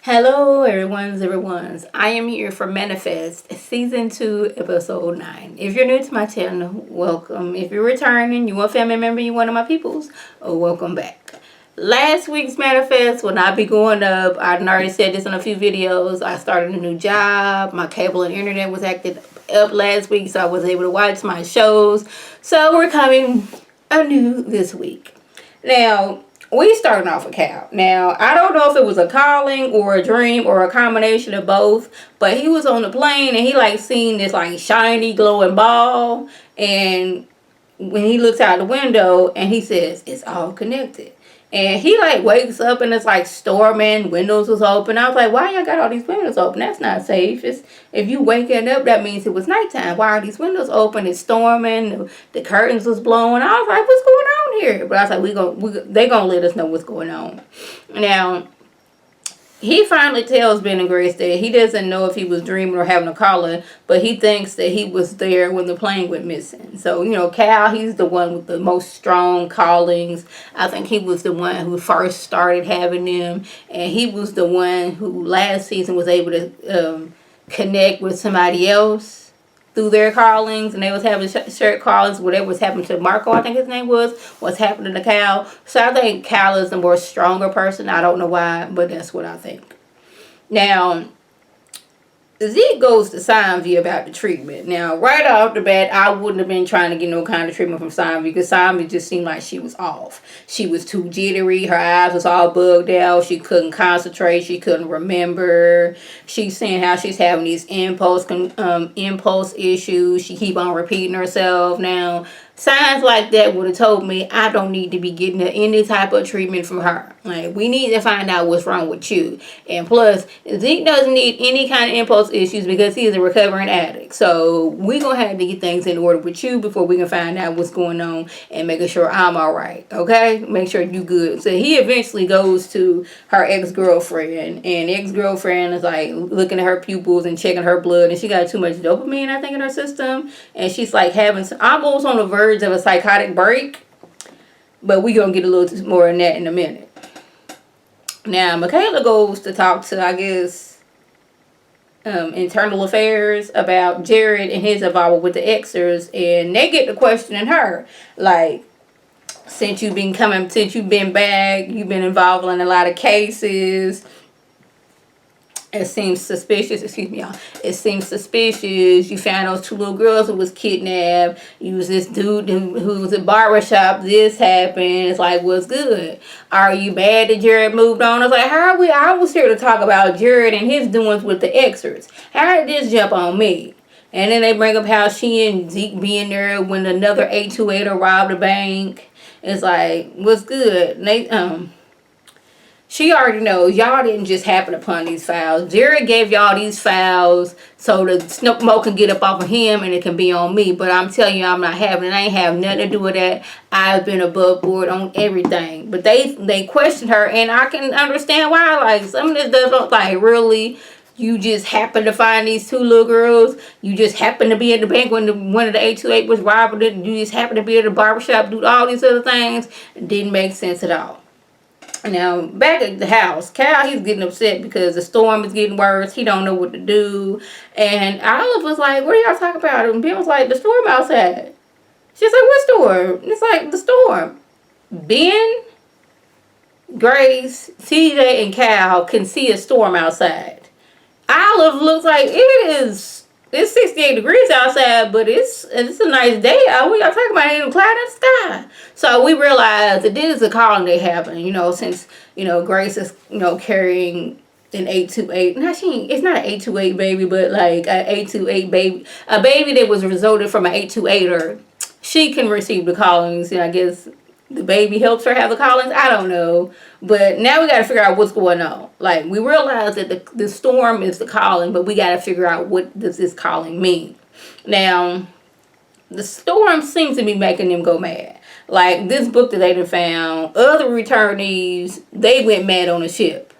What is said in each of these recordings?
Hello, everyone's. I am here for Manifest Season 2, Episode 9. If you're new to my channel, welcome. If you're returning, you a family member, you one of my peoples, welcome back. Last week's Manifest will not be going up. I already said this in a few videos. I started a new job. My cable and internet was acting up last week, so I was able to watch my shows. So we're coming anew this week. Now, we starting off with Cal. Now, I don't know if it was a calling or a dream or a combination of both, but he was on the plane and he seen this shiny glowing ball, and when he looks out the window and he says it's all connected. And he wakes up and it's storming, windows was open. I was like, why y'all got all these windows open? That's not safe. If you waking up, that means it was nighttime. Why are these windows open? It's storming. The curtains was blowing. I was like, what's going on here? But I was like, they gonna let us know what's going on. Now, he finally tells Ben and Grace that he doesn't know if he was dreaming or having a calling, but he thinks that he was there when the plane went missing. So, Cal, he's the one with the most strong callings. I think he was the one who first started having them, and he was the one who last season was able to connect with somebody else through their callings, and they was having shared callings. Whatever was happening to Marco, I think his name what's happening to Cal. So I think Cal is the more stronger person. I don't know why, but that's what I think. Now, Zeke goes to Simon about the treatment. Now, right off the bat, I wouldn't have been trying to get no kind of treatment from Simon because Simon just seemed like she was off. She was too jittery. Her eyes was all bugged out. She couldn't concentrate. She couldn't remember. She's saying how she's having these impulse issues. She keep on repeating herself. Now, signs like that would have told me I don't need to be getting any type of treatment from her. We need to find out what's wrong with you. And plus, Zeke doesn't need any kind of impulse issues because he's a recovering addict. So we're going to have to get things in order with you before we can find out what's going on and making sure I'm all right. Okay? Make sure you good. So he eventually goes to her ex-girlfriend. And ex-girlfriend is looking at her pupils and checking her blood. And she got too much dopamine, I think, in her system. And she's having almost on the verge of a psychotic break. But we're going to get a little more on that in a minute. Now, Michaela goes to talk to, I guess, internal affairs about Jared and his involvement with the Xers, and they get to questioning her. Since you've been back, you've been involved in a lot of cases. It seems suspicious. Excuse me, y'all. It seems suspicious. You found those two little girls who was kidnapped. You was this dude who was at barbershop. This happened. It's what's good? Are you mad that Jared moved on? I was I was here to talk about Jared and his doings with the Xers. How did this jump on me? And then they bring up how she and Zeke being there when another 828er robbed a bank. It's what's good? And they she already knows y'all didn't just happen upon these files. Jared gave y'all these files so the smoke can get up off of him and it can be on me. But I'm telling you, I'm not having it. I ain't have nothing to do with that. I've been above board on everything. But they questioned her, and I can understand why. Some of this does look really. You just happen to find these two little girls. You just happen to be at the bank when one of the 828 was robbed. You just happen to be at the barbershop, do all these other things. It didn't make sense at all. Now, back at the house, Cal, he's getting upset because the storm is getting worse. He don't know what to do. And Olive was like, what are y'all talking about? And Ben was like, the storm outside. She's like, what storm? And it's the storm. Ben, Grace, TJ, and Cal can see a storm outside. Olive looks like it's 68 degrees outside, but it's a nice day out. We are talking about ain't a cloud in the sky. So we realized that this is a calling they having, since, Grace is, carrying an 828. Now it's not an 828 baby, but an 828 baby. A baby that was resulted from an 828er. She can receive the callings, and I guess the baby helps her have the callings. I don't know. But now we got to figure out what's going on. We realize that the storm is the calling, but we got to figure out what does this calling mean. Now, the storm seems to be making them go mad. This book that they found, other returnees, they went mad on the ship.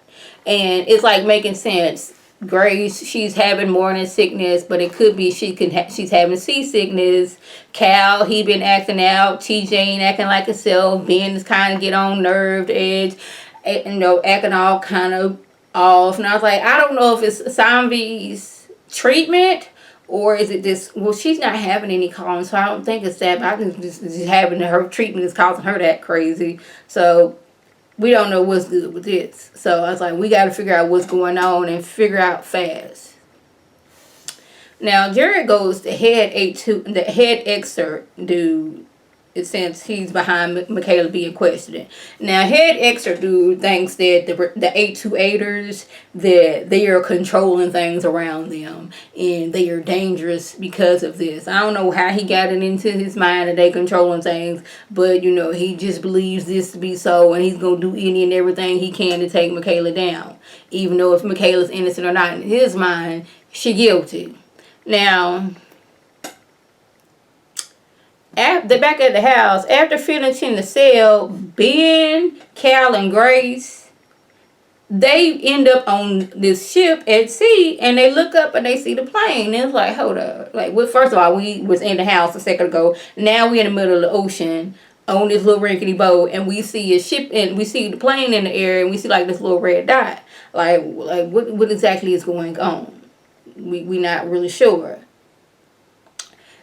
And it's making sense. Grace, she's having morning sickness, but it could be she's having seasickness. Cal, he been acting out. TJ ain't acting like himself. Ben is kind of get on nerve edge, acting all kind of off. And I was like, I don't know if it's Sanvi's treatment or is it this. Well, she's not having any callings, so I don't think it's that. But I think just having her treatment is causing her that crazy. So we don't know what's good with this. So I was like, we got to figure out what's going on and figure out fast. Now Jared goes to the head excerpt dude, since he's behind Michaela being questioned. Now, head extra dude thinks that the 828ers, that they are controlling things around them and they are dangerous because of this. I don't know how he got it into his mind that they controlling things, but you know, he just believes this to be so, and he's gonna do any and everything he can to take Michaela down, even though if Michaela's innocent or not. In his mind, she guilty. Now, back at the house, after finishing the cell, Ben, Cal, and Grace, they end up on this ship at sea, and they look up and they see the plane. And it's like, hold up. Like, well, first of all, we was in the house a second ago. Now we in the middle of the ocean on this little rickety boat, and we see a ship, and we see the plane in the air, and we see like this little red dot. Like what exactly is going on? We not really sure.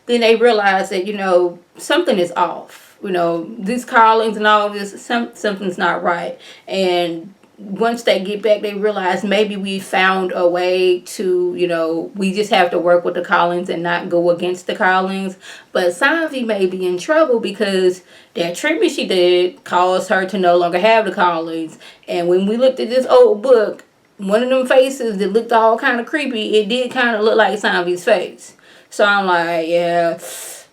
Then they realize that, you know, something is off. You know, these callings and all this, something's not right. And once they get back, they realize maybe we found a way to, you know, we just have to work with the callings and not go against the callings. But Sanvi may be in trouble because that treatment she did caused her to no longer have the callings. And when we looked at this old book, one of them faces that looked all kind of creepy, it did kind of look like Sanvi's face. So I'm like, yeah,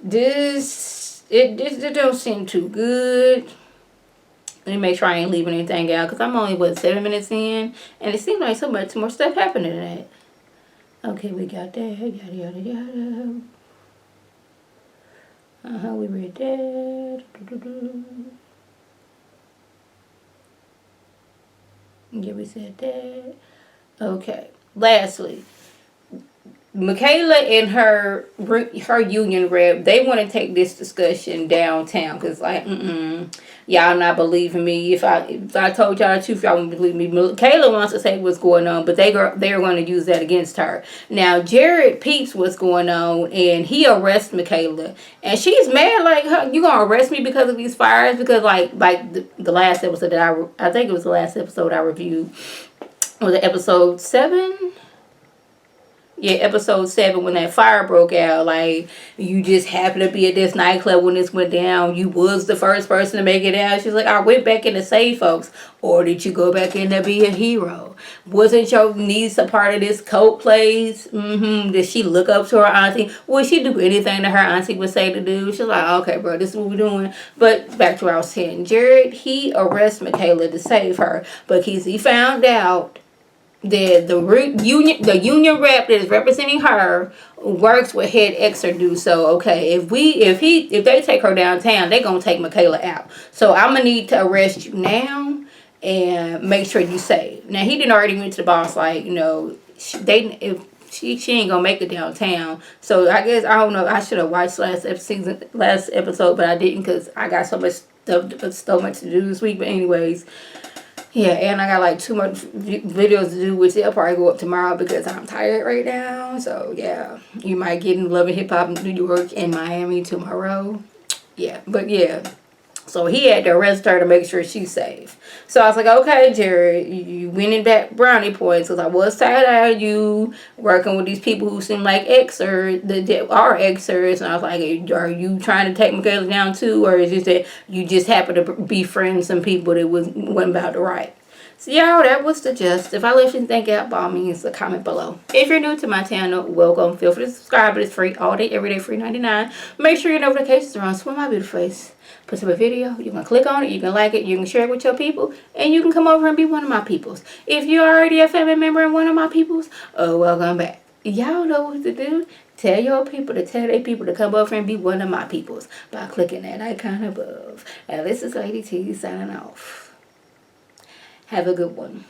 this don't seem too good. Let me make sure I ain't leaving anything out, because I'm only, 7 minutes in, and it seems like so much more stuff happening than that. Okay, we got that, yada, yada, yada. We read that. Yeah, we said that. Okay, lastly, Michaela and her union rep, they want to take this discussion downtown, because like, y'all not believing me. If I told y'all the truth, y'all wouldn't believe me. Michaela wants to say what's going on, but they're going to use that against her. Now Jared peeps what's going on, and he arrests Michaela, and she's mad like, you gonna arrest me because of these fires? Because like the last episode that I think it was the last episode I reviewed, was it episode 7? Yeah, episode 7, when that fire broke out, like, you just happened to be at this nightclub when this went down. You was the first person to make it out. She's like, I went back in to save folks. Or did you go back in to be a hero? Wasn't your niece a part of this cult plays? Did she look up to her auntie? Would she do anything that her auntie would say to do? She's like, okay, bro, this is what we're doing. But back to what I was saying. Jared, he arrests Michaela to save her because he found out the union rep that is representing her works with head extra do. So okay, if they take her downtown, they gonna take Michaela out. So I'm gonna need to arrest you now and make sure you safe. Now he didn't already went to the boss, like, you know, she ain't gonna make it downtown. So I guess, I don't know, I should have watched last episode, but I didn't because I got so much to do this week. But anyways, yeah, and I got like 2 more videos to do, which they'll probably go up tomorrow because I'm tired right now. So yeah, you might get in Love and Hip Hop in New York and Miami tomorrow. Yeah, but yeah. So he had to arrest her to make sure she's safe. So I was like, okay, Jared, you winning back brownie points, because I was tired of you working with these people who seem like Xers, that are Xers. And I was like, are you trying to take Michaela down too? Or is it that you just happen to befriend some people that wasn't about to right? So y'all, that was the gist. If I left you think out, by all means, a comment below. If you're new to my channel, welcome. Feel free to subscribe. It's free all day, every day, free 99. Make sure your notifications are on. Swim my beautiful face. Put up a video. You can click on it. You can like it. You can share it with your people. And you can come over and be one of my peoples. If you're already a family member and one of my peoples, welcome back. Y'all know what to do. Tell your people to tell their people to come over and be one of my peoples by clicking that icon above. And this is Lady T signing off. Have a good one.